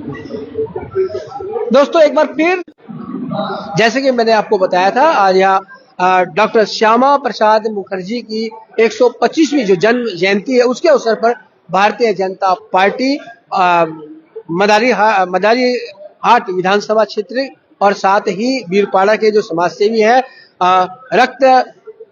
दोस्तों एक बार फिर जैसे कि मैंने आपको बताया था, आज यहाँ डॉक्टर श्यामा प्रसाद मुखर्जी की 125वीं जो जन्म जयंती है उसके अवसर पर भारतीय जनता पार्टी मदारी हाट विधानसभा क्षेत्र और साथ ही बीरपाड़ा के जो समाजसेवी है रक्त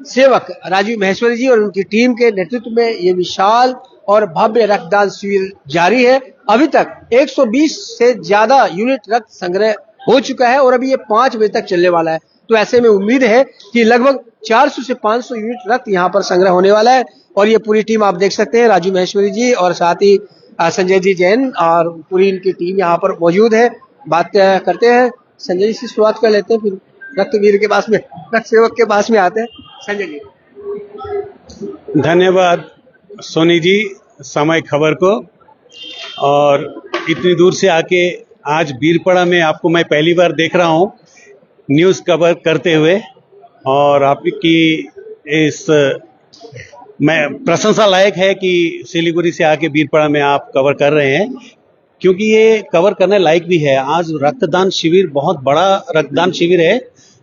सेवक राजू महेश्वरी जी और उनकी टीम के नेतृत्व में ये विशाल और भव्य रक्तदान शिविर जारी है। अभी तक 120 से ज्यादा यूनिट रक्त संग्रह हो चुका है और अभी ये 5 बजे तक चलने वाला है। तो ऐसे में उम्मीद है कि लगभग 400 से 500 यूनिट रक्त यहाँ पर संग्रह होने वाला है और ये पूरी टीम आप देख सकते हैं, राजू महेश्वरी जी और साथ ही संजय जी जैन और पूरी इनकी टीम यहाँ पर मौजूद है। बात करते हैं संजय जी से, शुरुआत कर लेते हैं, फिर रक्तवीर के पास में, रक्त सेवक के पास में आते हैं। संजय जी, धन्यवाद सोनी जी समय खबर को, और इतनी दूर से आके आज बीरपाड़ा में आपको मैं पहली बार देख रहा हूँ न्यूज़ कवर करते हुए, और आपकी इस मैं प्रशंसा लायक है कि सिलीगुड़ी से आके बीरपाड़ा में आप कवर कर रहे हैं, क्योंकि ये कवर करने लायक भी है। आज रक्तदान शिविर बहुत बड़ा रक्तदान शिविर है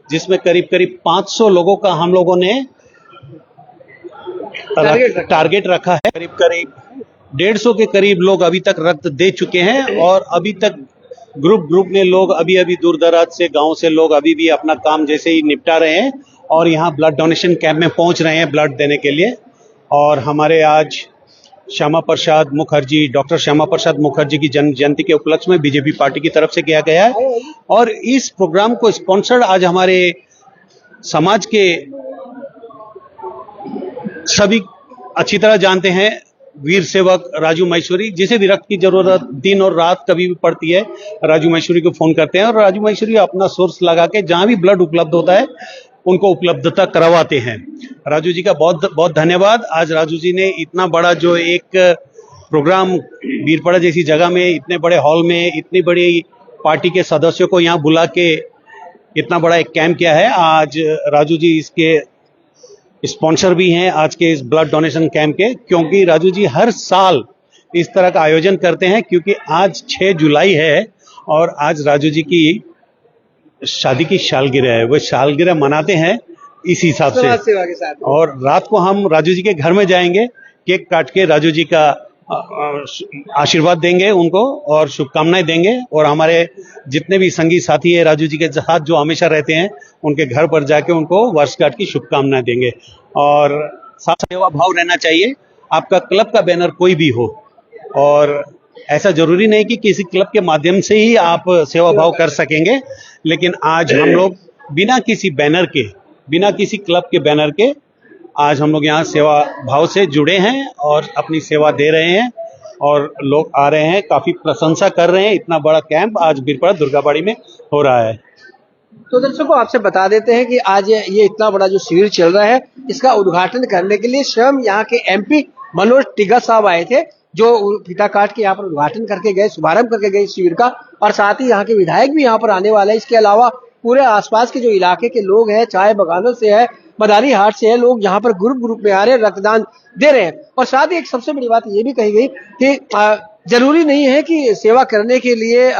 जिसमें करीब करीब 500 लोगों का हम लोगों ने टारगेट रखा है। करीब करीब 150 के करीब लोग अभी तक रक्त दे चुके हैं और अभी तक ग्रुप में लोग अभी दूर दराज से गांव से लोग अभी भी अपना काम जैसे ही निपटा रहे हैं और यहाँ ब्लड डोनेशन कैंप में पहुंच रहे हैं ब्लड देने के लिए। और हमारे आज श्यामा प्रसाद मुखर्जी, डॉक्टर श्यामा प्रसाद मुखर्जी की जन्म जयंती के उपलक्ष्य में बीजेपी पार्टी की तरफ से किया गया है और इस प्रोग्राम को स्पॉन्सर्ड आज हमारे समाज के सभी अच्छी तरह जानते हैं वीर सेवक राजू महेश्वरी, जिसे भी रक्त की जरूरत दिन और रात कभी भी पड़ती है राजू महेश्वरी को फोन करते हैं और राजू महेश्वरी अपना सोर्स लगा के जहां भी ब्लड उपलब्ध होता है उनको उपलब्धता करवाते हैं। राजू जी का बहुत बहुत धन्यवाद। आज राजू जी ने इतना बड़ा जो एक प्रोग्राम बीरपाड़ा जैसी जगह में, इतने बड़े हॉल में, इतनी बड़ी पार्टी के सदस्यों को यहाँ बुला के इतना बड़ा एक कैंप किया है। आज राजू जी इसके स्पॉन्सर भी हैं आज के इस ब्लड डोनेशन कैंप के, क्योंकि राजू जी हर साल इस तरह का आयोजन करते हैं, क्योंकि आज 6 जुलाई है और आज राजू जी की शादी की सालगिरह है। वो सालगिरह मनाते हैं इस हिसाब से, और रात को हम राजू जी के घर में जाएंगे, केक काट के राजू जी का आशीर्वाद देंगे उनको और शुभकामनाएं देंगे, और हमारे जितने भी संगी साथी है राजू जी के साथ जो हमेशा रहते हैं उनके घर पर जाके उनको वर्षगांठ की शुभकामनाएं देंगे। और साथ सेवा भाव रहना चाहिए। आपका क्लब का बैनर कोई भी हो, और ऐसा जरूरी नहीं कि किसी क्लब के माध्यम से ही आप सेवा भाव कर सकेंगे, लेकिन आज हम लोग बिना किसी बैनर के, बिना किसी क्लब के बैनर के आज हम लोग यहाँ सेवा भाव से जुड़े हैं और अपनी सेवा दे रहे हैं और लोग आ रहे हैं, काफी प्रशंसा कर रहे हैं। इतना बड़ा कैंप आज बीरपाड़ा दुर्गाबाड़ी में हो रहा है। तो दर्शकों आपसे बता देते हैं कि आज ये इतना बड़ा जो शिविर चल रहा है, इसका उद्घाटन करने के लिए स्वयं यहाँ के एमपी मनोज टिग्गा साहब आए थे, जो फीता काट के यहाँ पर उद्घाटन करके गए, शुभारंभ करके गए शिविर का, और साथ ही यहाँ के विधायक भी यहाँ पर आने वाले हैं। इसके अलावा पूरे आसपास के जो इलाके के लोग हैं, चाय बगानों से है, मदारी हाट से है, लोग यहाँ पर ग्रुप में आ रहे हैं, रक्तदान दे रहे हैं। और साथ ही एक सबसे बड़ी बात ये भी कही गई कि जरूरी नहीं है कि सेवा करने के लिए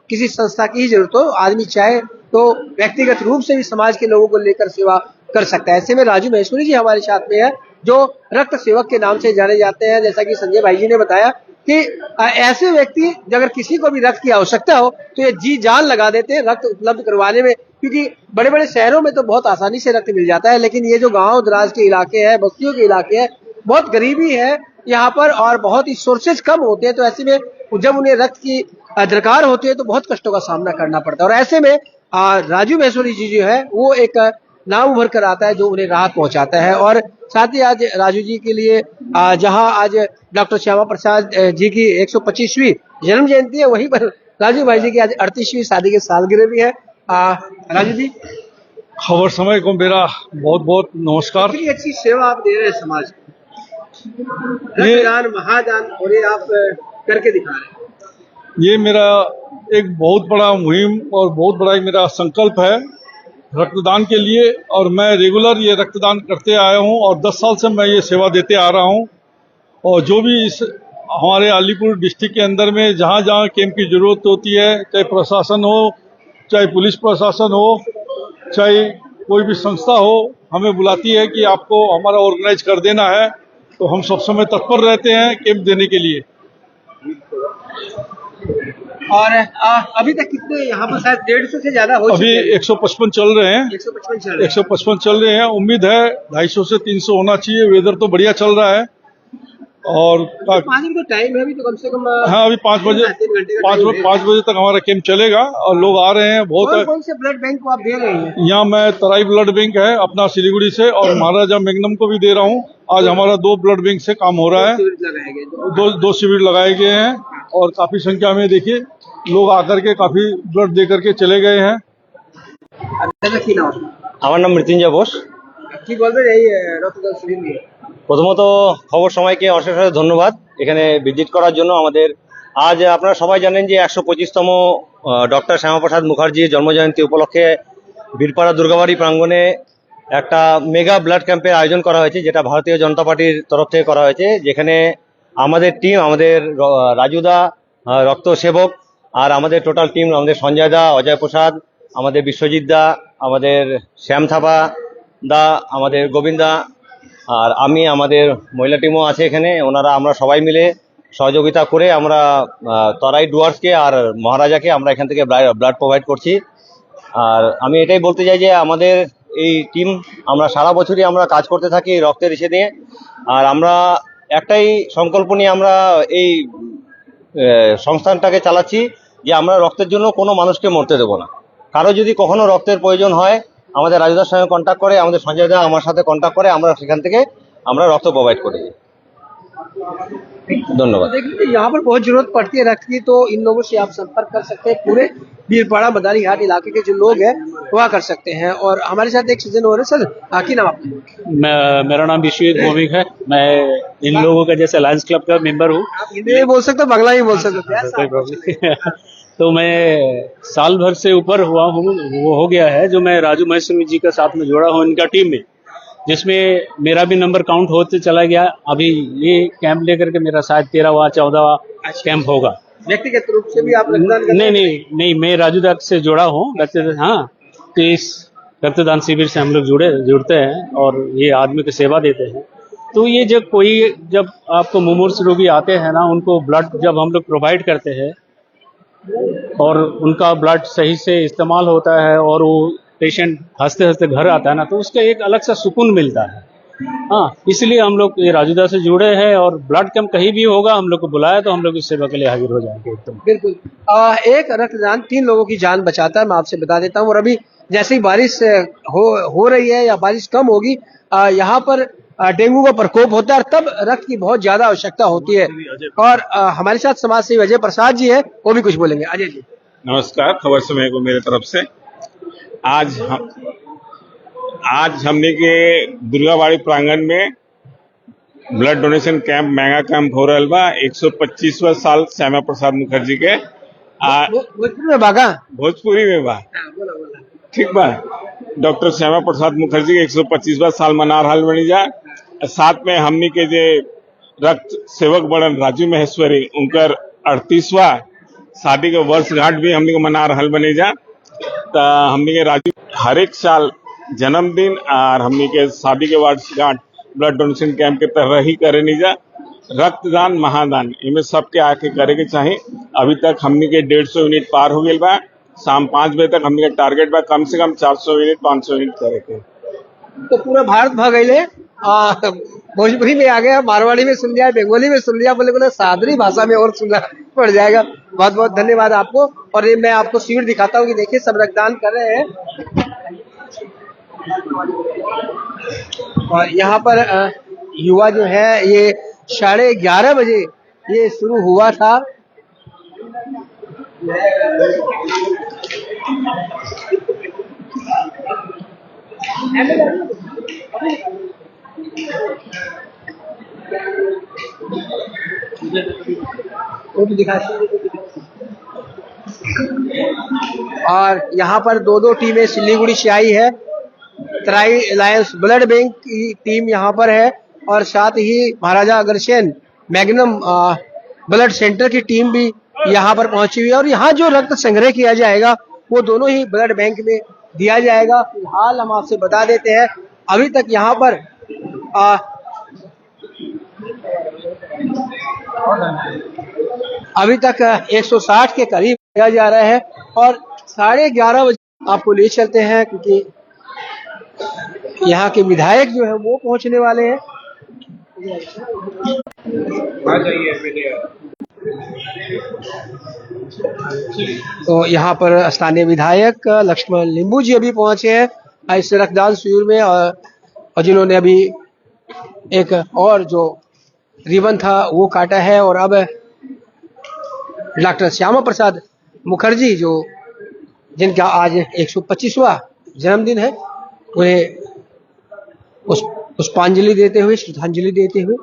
किसी संस्था की ही जरूरत हो, आदमी चाहे तो व्यक्तिगत रूप से भी समाज के लोगों को लेकर सेवा कर सकता है। ऐसे में राजू महेश्वरी जी हमारे साथ में है, जो रक्त सेवक के नाम से जाने जाते हैं। जैसा कि संजय भाई जी ने बताया कि ऐसे व्यक्ति अगर किसी को भी रक्त की आवश्यकता हो तो ये जी जान लगा देते हैं रक्त उपलब्ध करवाने में, क्योंकि बड़े बड़े शहरों में तो बहुत आसानी से रक्त मिल जाता है, लेकिन ये जो गांव दराज के इलाके हैं, बस्तियों के इलाके हैं, बहुत गरीबी है यहाँ पर और बहुत ही सोर्सेज कम होते हैं। तो ऐसे में जब उन्हें रक्त की दरकार होती है तो बहुत कष्टों का सामना करना पड़ता है, और ऐसे में राजू महेश्वरी जी जो है वो एक नाम उभर कर आता है जो उन्हें राहत पहुंचाता है। और साथ ही आज राजू जी के लिए जहां आज डॉक्टर श्यामा प्रसाद जी की 125वीं जन्म जयंती है, वहीं पर राजू भाई जी की आज 38वीं शादी की सालगिरह भी है। राजू जी, खबर समय को मेरा बहुत बहुत नमस्कार। कितनी अच्छी सेवा आप दे रहे हैं समाज को, रक्तदान महादान, और ये आप करके दिखा रहे हैं। ये मेरा एक बहुत बड़ा मुहिम और बहुत बड़ा मेरा संकल्प है रक्तदान के लिए, और मैं रेगुलर ये रक्तदान करते आया हूँ और 10 साल से मैं ये सेवा देते आ रहा हूँ। और जो भी इस हमारे अलीपुर डिस्ट्रिक्ट के अंदर में जहाँ जहाँ कैंप की जरूरत होती है, चाहे प्रशासन हो, चाहे पुलिस प्रशासन हो, चाहे कोई भी संस्था हो, हमें बुलाती है कि आपको हमारा ऑर्गेनाइज कर देना है, तो हम सब समय तत्पर रहते हैं कैंप देने के लिए। और अभी तक कितने यहाँ पर शायद 150 से ज्यादा हो अभी 155 चल रहे हैं, 155 चल रहे हैं। 155 चल रहे हैं। उम्मीद है 250 से 300 होना चाहिए। वेदर तो बढ़िया चल रहा है और 5 बजे तो टाइम है अभी, तो कम से कम हाँ, अभी 5 बजे 5 बजे तक हमारा कैंप चलेगा और लोग आ रहे हैं बहुत। कौन से ब्लड बैंक को आप दे रहे हैं? यहाँ मैं तराई ब्लड बैंक है अपना सिलीगुड़ी से, और महाराजा मैग्नम को भी दे रहा हूँ। आज हमारा 2 ब्लड बैंक से काम हो रहा है, दो शिविर लगाए गए हैं और काफी संख्या में देखिए लोग आकर के काफी ब्लड दे करके चले गए हैं। আমার নাম মৃত্যুঞ্জয় বোস। কি বলবেন এই রক্তদান শিবির নিয়ে? প্রথমত খবর সময়কে অশেষ অশেষ ধন্যবাদ এখানে ভিজিট করার জন্য। আমাদের আজ আপনারা সবাই জানেন যে 125তম ডক্টর শ্যামাপ্রসাদ মুখার্জির জন্মজয়ন্তী উপলক্ষে বীরপাড়া দুর্গাবাড়ি প্রাঙ্গণে একটা মেগা ব্লাড ক্যাম্পের আয়োজন করা হয়েছে, যেটা ভারতীয় জনতা পার্টির তরফ থেকে করা হয়েছে। যেখানে আমাদের টিম, আমাদের রাজুদা রক্ত সেবক, আর আমাদের টোটাল টিম, আমাদের সঞ্জয় দা, অজয় প্রসাদ, আমাদের বিশ্বজিৎ দা, আমাদের শ্যাম থাপা দা, আমাদের গোবিন্দা, আর আমি, আমাদের মহিলা টিমও আছে এখানে। ওনারা আমরা সবাই মিলে সহযোগিতা করে আমরা তরাই ডুয়ার্সকে আর মহারাজাকে আমরা এখান থেকে ব্লাড প্রোভাইড করছি। আর আমি এটাই বলতে চাই যে আমাদের এই টিম, আমরা সারা বছরই আমরা কাজ করতে থাকি রক্তের ইস্যু নিয়ে। আর আমরা একটাই সংকল্প নিয়ে আমরা এই সংস্থানটাকে চালাচ্ছি যে আমরা রক্তের জন্য কোনো মানুষকে মরতে দেবো না। কারো যদি কখনো রক্তের প্রয়োজন হয় আমাদের রাজুদার সঙ্গে কন্ট্যাক্ট করে, আমাদের সঞ্জয় দা আমার সাথে কন্ট্যাক্ট করে, আমরা সেখান থেকে আমরা রক্ত প্রোভাইড করি। धन्यवाद। देखिए यहाँ पर बहुत जरूरत पड़ती है रक्त की, तो इन लोगों से आप संपर्क कर सकते हैं। पूरे बीरपाड़ा मदारी घाट इलाके के जो लोग हैं वह कर सकते हैं। और हमारे साथ एक सज्जन हो रहे हैं। सर, आपकी नाम आपका? मेरा नाम विश्वजीत भौमिक है। मैं इन लोगों का जैसे लायंस क्लब का मेंबर हूँ। आप हिंदी में बोल सकते हो, बांग्ला में बोल सकते हो, कोई प्रॉब्लम। तो मैं साल भर से ऊपर हुआ हूँ, वो हो गया है जो मैं राजू महेश्वरी जी के साथ में जुड़ा हूँ इनका टीम में, जिसमें मेरा भी नंबर काउंट होते चला गया। अभी ये कैंप लेकर के मेरा शायद 13वां 14वां कैंप होगा। व्यक्तिगत रूप से भी आप रक्तदान करते हैं? नहीं, मैं राजू दास से जुड़ा हूँ। हाँ, तो इस रक्तदान शिविर से हम लोग जुड़ते हैं और ये आदमी को सेवा देते हैं। तो ये जब आपको मुमूर्ष रोगी आते हैं ना, उनको ब्लड जब हम लोग प्रोवाइड करते हैं और उनका ब्लड सही से इस्तेमाल होता है और वो पेशेंट हंसते हंसते घर आता है ना, तो उसका एक अलग सा सुकून मिलता है। हाँ, इसलिए हम लोग ये राजूदा से जुड़े हैं और ब्लड कैंप कहीं भी होगा हम लोग को बुलाया तो हम लोग इस सेवा के लिए हाजिर हो जाएंगे एकदम। बिल्कुल। एक रक्तदान 3 लोगों की जान बचाता है, मैं आपसे बता देता हूँ। और अभी जैसे ही बारिश हो रही है या बारिश कम होगी, यहाँ पर डेंगू का प्रकोप होता है और तब रक्त की बहुत ज्यादा आवश्यकता होती है। और हमारे साथ समाज सेवी अजय प्रसाद जी है, वो भी कुछ बोलेंगे। अजय जी नमस्कार। खबर समय को मेरे तरफ से आज हमने के दुर्गाबाड़ी प्रांगण में blood donation camp, mega camp हो रहा बा। 125वां साल श्यामा प्रसाद मुखर्जी के भोजपुरी में बागा, भोजपुरी में बा, ठीक बा। डॉक्टर श्यामा प्रसाद मुखर्जी के 125वां साल मना रहा बनी जा। साथ में हमने के जे रक्त सेवक बड़न राजू महेश्वरी, उनकर 38वां शादी के वर्षगांठ भी हमने के मना रहा बनी जा। तो हमने के राजू हर एक साल जन्मदिन और हमने के शादी के वर्षगांठ ब्लड डोनेशन कैंप के तरह ही करे नहीं जा। रक्तदान महादान इनमें सबके आके करे के चाहिए। अभी तक हमने के 150 यूनिट पार हो गए बा। शाम 5 बजे तक हमने के टारगेट बा कम से कम 400 यूनिट 500 यूनिट करे के। तो पूरा भारत भाग गए। भोजपुरी में आ गया, मारवाड़ी में सुन लिया, बंगाली में सुन लिया, बोले सादरी भाषा में और सुनना पड़ जाएगा। बहुत बहुत धन्यवाद आपको। और ये मैं आपको शिविर दिखाता हूँ कि देखिए सब रक्तदान कर रहे हैं। और यहाँ पर युवा जो है ये 11:30 बजे ये शुरू हुआ था। और यहाँ पर 2-2 टीमें सिलीगुड़ी से आई है। तराई लायंस ब्लड बैंक की टीम यहाँ पर है और साथ ही Maharaja Agrasen magnum blood centre की टीम भी यहाँ पर पहुंची हुई है और यहाँ जो रक्त संग्रह किया जाएगा वो दोनों ही ब्लड बैंक में दिया जाएगा। फिलहाल हम आपसे बता देते हैं अभी तक यहाँ पर अभी तक 160 के करीब किया जा रहा है और 11:30 बजे आपको ले चलते हैं क्योंकि यहाँ के विधायक जो है वो पहुंचने वाले हैं। तो यहाँ पर स्थानीय विधायक लक्ष्मण लिंबू जी अभी पहुंचे हैं इस रक्तदान शिविर में और जिन्होंने अभी एक और जो रिबन था वो काटा है और अब डॉक्टर श्यामा प्रसाद मुखर्जी जो जिनका आज 125वां जन्मदिन है उन्हें पुष्पांजलि देते हुए श्रद्धांजलि देते हुए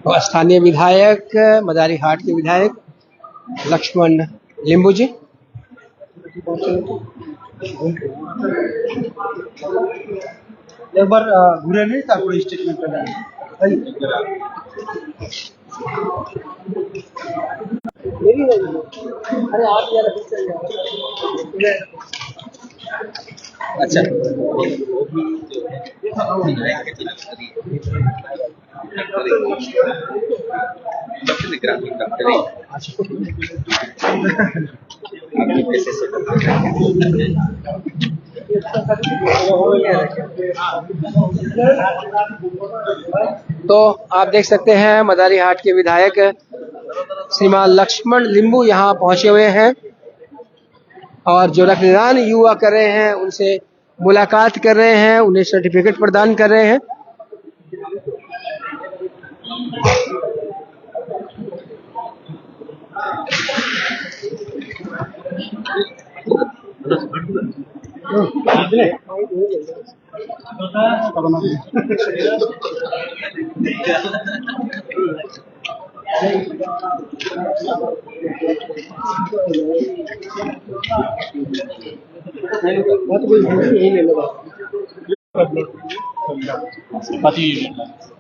और स्थानीय विधायक मदारी हाट के विधायक लक्ष्मण लिंबू जी एक बार घूरे नहीं था कोई स्टेटमेंट अरे आप यार अच्छा तो आप देख सकते हैं मदारी हाट के विधायक श्रीमान लक्ष्मण लिंबू यहाँ पहुंचे हुए हैं और जो रक्तदान युवा कर रहे हैं उनसे मुलाकात कर रहे हैं, उन्हें सर्टिफिकेट प्रदान कर रहे हैं।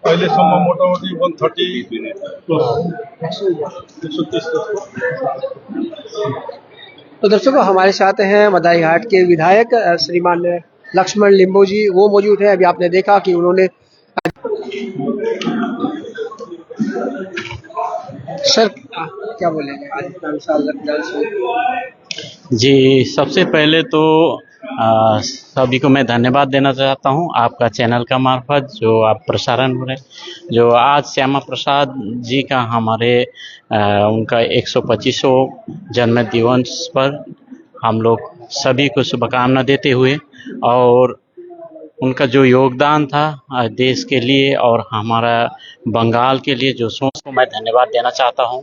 पहले समय मोटामोटी 130 तो दर्शकों हमारे साथ हैं मदारी हाट के विधायक श्रीमान लक्ष्मण लिंबू जी, वो मौजूद है। अभी आपने देखा कि उन्होंने सर क्या बोलेंगे आज साल रक्तदान शिविर? जी, सबसे पहले तो सभी को मैं धन्यवाद देना चाहता हूं आपका चैनल का मार्फत जो आप प्रसारण हो रहे हैं। जो आज श्यामा प्रसाद जी का हमारे उनका 125वां जन्म दिवस पर हम लोग सभी को शुभकामना देते हुए और उनका जो योगदान था देश के लिए और हमारा बंगाल के लिए जो सोच को मैं धन्यवाद देना चाहता हूं।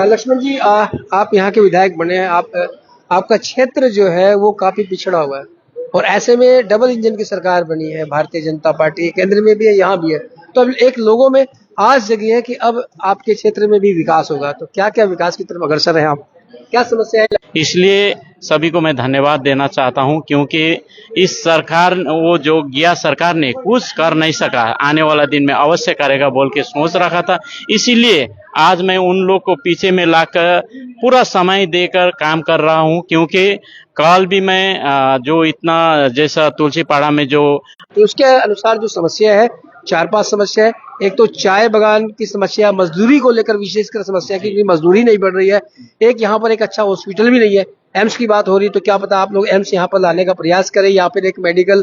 लक्ष्मण जी आप यहाँ के विधायक बने हैं, आपका क्षेत्र जो है वो काफी पिछड़ा हुआ है और ऐसे में डबल इंजन की सरकार बनी है, भारतीय जनता पार्टी केंद्र में भी है, यहाँ भी है। तो अब एक लोगों में आस जगी है कि अब आपके क्षेत्र में भी विकास होगा, तो क्या क्या विकास की तरफ अग्रसर है आप, क्या समस्या है? इसलिए सभी को मैं धन्यवाद देना चाहता हूं क्योंकि इस सरकार वो जो गया सरकार ने कुछ कर नहीं सका, आने वाला दिन में अवश्य करेगा बोल के सोच रखा था। इसीलिए आज मैं उन लोग को पीछे में लाकर पूरा समय देकर काम कर रहा हूं क्योंकि कल भी मैं जो इतना जैसा तुलसीपाड़ा में जो तो उसके अनुसार जो समस्या है 4-5 समस्या है। एक तो चाय बागान की समस्या, मजदूरी को लेकर विशेषकर समस्या क्योंकि मजदूरी नहीं बढ़ रही है। एक यहाँ पर एक अच्छा हॉस्पिटल भी नहीं है। एम्स की बात हो रही तो क्या पता आप लोग एम्स यहाँ पर लाने का प्रयास करें या फिर एक मेडिकल